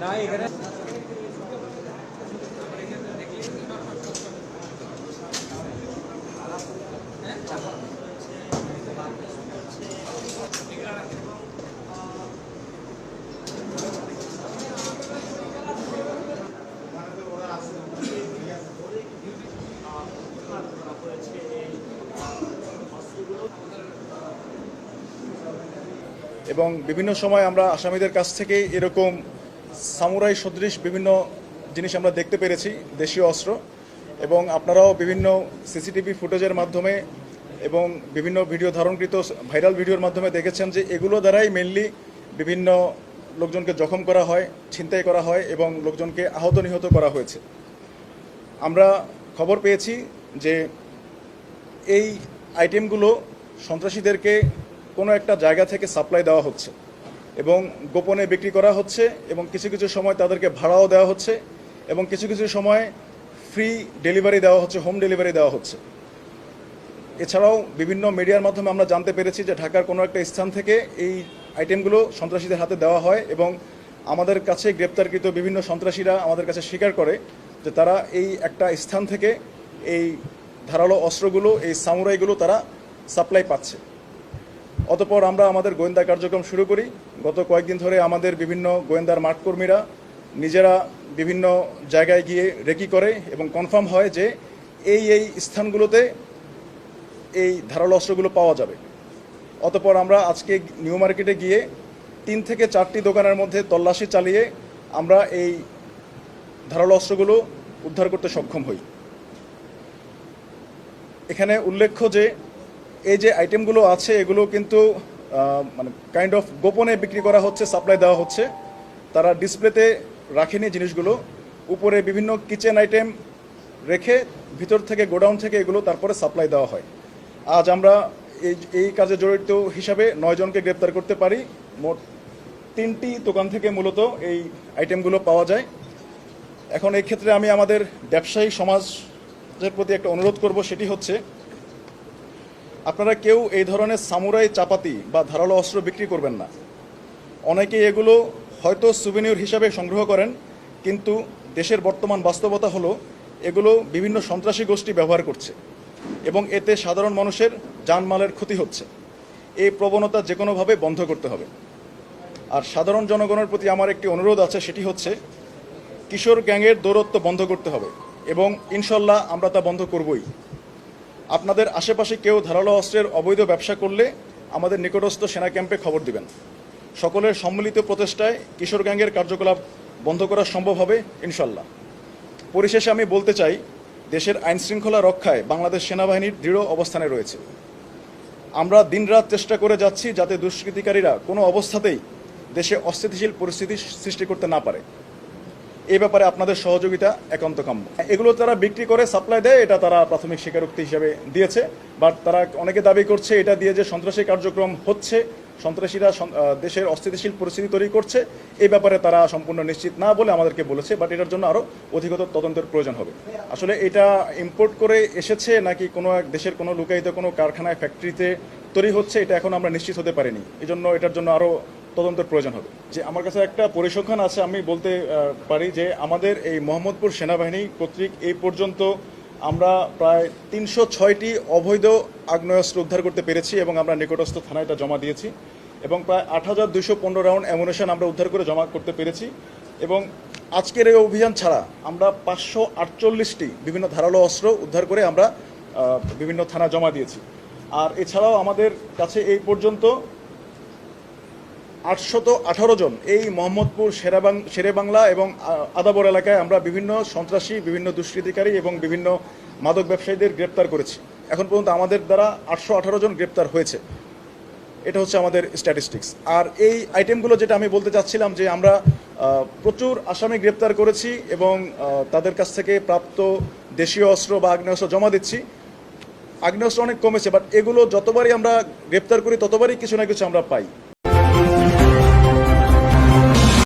না এখানে এবং বিভিন্ন সময় আমরা আসামিদের কাছ থেকে এরকম সামুরাই সদৃশ বিভিন্ন জিনিস আমরা দেখতে পেরেছি, দেশীয় অস্ত্র। এবং আপনারাও বিভিন্ন সিসিটিভি ফুটেজের মাধ্যমে এবং বিভিন্ন ভিডিও ধারণকৃত ভাইরাল ভিডিওর মাধ্যমে দেখেছেন যে এগুলো দ্বারাই মেনলি বিভিন্ন লোকজনকে জখম করা হয়, ছিনতাই করা হয় এবং লোকজনকে আহত নিহত করা হয়েছে। আমরা খবর পেয়েছি যে এই আইটেমগুলো সন্ত্রাসীদেরকে কোনো একটা জায়গা থেকে সাপ্লাই দেওয়া হচ্ছে এবং গোপনে বিক্রি করা হচ্ছে এবং কিছু কিছু সময় তাদেরকে ভাড়াও দেওয়া হচ্ছে এবং কিছু কিছু সময় ফ্রি ডেলিভারি দেওয়া হচ্ছে, হোম ডেলিভারি দেওয়া হচ্ছে। এছাড়াও বিভিন্ন মিডিয়ার মাধ্যমে আমরা জানতে পেরেছি যে ঢাকার কোনো একটা স্থান থেকে এই আইটেমগুলো সন্ত্রাসীদের হাতে দেওয়া হয় এবং আমাদের কাছে গ্রেপ্তারকৃত বিভিন্ন সন্ত্রাসীরা আমাদের কাছে স্বীকার করে যে তারা এই একটা স্থান থেকে এই ধারালো অস্ত্রগুলো, এই সামুরাইগুলো তারা সাপ্লাই পাচ্ছে। অতঃপর আমরা আমাদের গোয়েন্দা কার্যক্রম শুরু করি। গত কয়েকদিন ধরে আমাদের বিভিন্ন গোয়েন্দার মাঠকর্মীরা নিজেরা বিভিন্ন জায়গায় গিয়ে রেকি করে এবং কনফার্ম হয় যে এই স্থানগুলোতে এই ধারালো অস্ত্রগুলো পাওয়া যাবে। অতঃপর আমরা আজকে নিউ মার্কেটে গিয়ে 3 থেকে 4টি দোকানের মধ্যে তল্লাশি চালিয়ে আমরা এই ধারালো অস্ত্রগুলো উদ্ধার করতে সক্ষম হই। এখানে উল্লেখ্য যে এই যে আইটেমগুলো আছে এগুলো কিন্তু মানে কাইন্ড অফ গোপনে বিক্রি করা হচ্ছে, সাপ্লাই দেওয়া হচ্ছে। তারা ডিসপ্লেতে রাখেনি জিনিসগুলো, উপরে বিভিন্ন কিচেন আইটেম রেখে ভিতর থেকে গোডাউন থেকে এগুলো তারপরে সাপ্লাই দেওয়া হয়। আজ আমরা এই কাজে জড়িত হিসাবে 9 জনকে গ্রেপ্তার করতে পারি। মোট 3টি দোকান থেকে মূলত এই আইটেমগুলো পাওয়া যায়। এখন এই ক্ষেত্রে আমি আমাদের ব্যবসায়ী সমাজের প্রতি একটা অনুরোধ করব, সেটি হচ্ছে আপনারা কেউ এই ধরনের সামুরাই চাপাতি বা ধারালো অস্ত্র বিক্রি করবেন না। অনেকে এগুলো হয়তো সুভেনিয়র হিসাবে সংগ্রহ করেন, কিন্তু দেশের বর্তমান বাস্তবতা হলো এগুলো বিভিন্ন সন্ত্রাসী গোষ্ঠী ব্যবহার করছে এবং এতে সাধারণ মানুষের জানমালের ক্ষতি হচ্ছে। এই প্রবণতা যে কোনোভাবে বন্ধ করতে হবে। আর সাধারণ জনগণের প্রতি আমার একটি অনুরোধ আছে, সেটি হচ্ছে কিশোর গ্যাংয়ের দৌরত্ব বন্ধ করতে হবে এবং ইনশাল্লাহ আমরা তা বন্ধ করবই। আপনাদের আশেপাশে কেউ ধারালো অস্ত্রের অবৈধ ব্যবসা করলে আমাদের নিকটস্থ সেনা ক্যাম্পে খবর দিবেন। সকলের সম্মিলিত প্রচেষ্টায় কিশোর গ্যাংয়ের কার্যকলাপ বন্ধ করা সম্ভব হবে ইনশাল্লাহ। পরিশেষে আমি বলতে চাই, দেশের আইনশৃঙ্খলা রক্ষায় বাংলাদেশ সেনাবাহিনীর দৃঢ় অবস্থানে রয়েছে। আমরা দিনরাত চেষ্টা করে যাচ্ছি যাতে দুষ্কৃতিকারীরা কোনো অবস্থাতেই দেশে অস্থিতিশীল পরিস্থিতি সৃষ্টি করতে না পারে। এই ব্যাপারে আপনাদের সহযোগিতা একান্ত কাম্য। এগুলো তারা বিক্রি করে সাপ্লাই দেয়, এটা তারা প্রাথমিক স্বীকারোক্তি হিসেবে দিয়েছে। বাট তারা অনেকে দাবি করছে এটা দিয়ে যে সন্ত্রাসী কার্যক্রম হচ্ছে, সন্ত্রাসীরা দেশের অস্থিতিশীল পরিস্থিতি তৈরি করছে, এই ব্যাপারে তারা সম্পূর্ণ নিশ্চিত না বলে আমাদেরকে বলেছে। বাট এটার জন্য আরও অধিকতর তদন্তের প্রয়োজন হবে। আসলে এটা ইম্পোর্ট করে এসেছে নাকি কোনো এক দেশের কোনো লুকায়িত কোনো কারখানায়, ফ্যাক্টরিতে তৈরি হচ্ছে, এটা এখন আমরা নিশ্চিত হতে পারিনি। এই জন্য এটার জন্য আরও তদন্তের প্রয়োজন হবে। যে আমার কাছে একটা পরিসংখ্যান আছে, আমি বলতে পারি যে আমাদের এই মোহাম্মদপুর সেনাবাহিনী কর্তৃক এই পর্যন্ত আমরা প্রায় 306টি অবৈধ আগ্নেয়াস্ত্র উদ্ধার করতে পেরেছি এবং আমরা নিকটস্থ থানায় এটা জমা দিয়েছি এবং প্রায় 8215 রাউন্ড অ্যামুনেশন আমরা উদ্ধার করে জমা করতে পেরেছি। এবং আজকের এই অভিযান ছাড়া আমরা 548টি বিভিন্ন ধারালো অস্ত্র উদ্ধার করে আমরা বিভিন্ন থানা জমা দিয়েছি। আর এছাড়াও আমাদের কাছে এই পর্যন্ত 818 জন এই মোহাম্মদপুর শেরেবাংলা এবং আদাবর এলাকায় আমরা বিভিন্ন সন্ত্রাসী, বিভিন্ন দুষ্কৃতিকারী এবং বিভিন্ন মাদক ব্যবসায়ীদের গ্রেপ্তার করেছি। এখন পর্যন্ত আমাদের দ্বারা 818 জন গ্রেপ্তার হয়েছে। এটা হচ্ছে আমাদের স্ট্যাটিস্টিক্স। আর এই আইটেমগুলো যেটা আমি বলতে চাচ্ছিলাম যে আমরা প্রচুর আসামি গ্রেপ্তার করেছি এবং তাদের কাছ থেকে প্রাপ্ত দেশীয় অস্ত্র বা আগ্নেয়াস্ত্র জমা দিচ্ছি। আগ্নেয়াস্ত্র অনেক কমেছে, বাট এগুলো যতবারই আমরা গ্রেপ্তার করি ততবারই কিছু না কিছু আমরা পাই।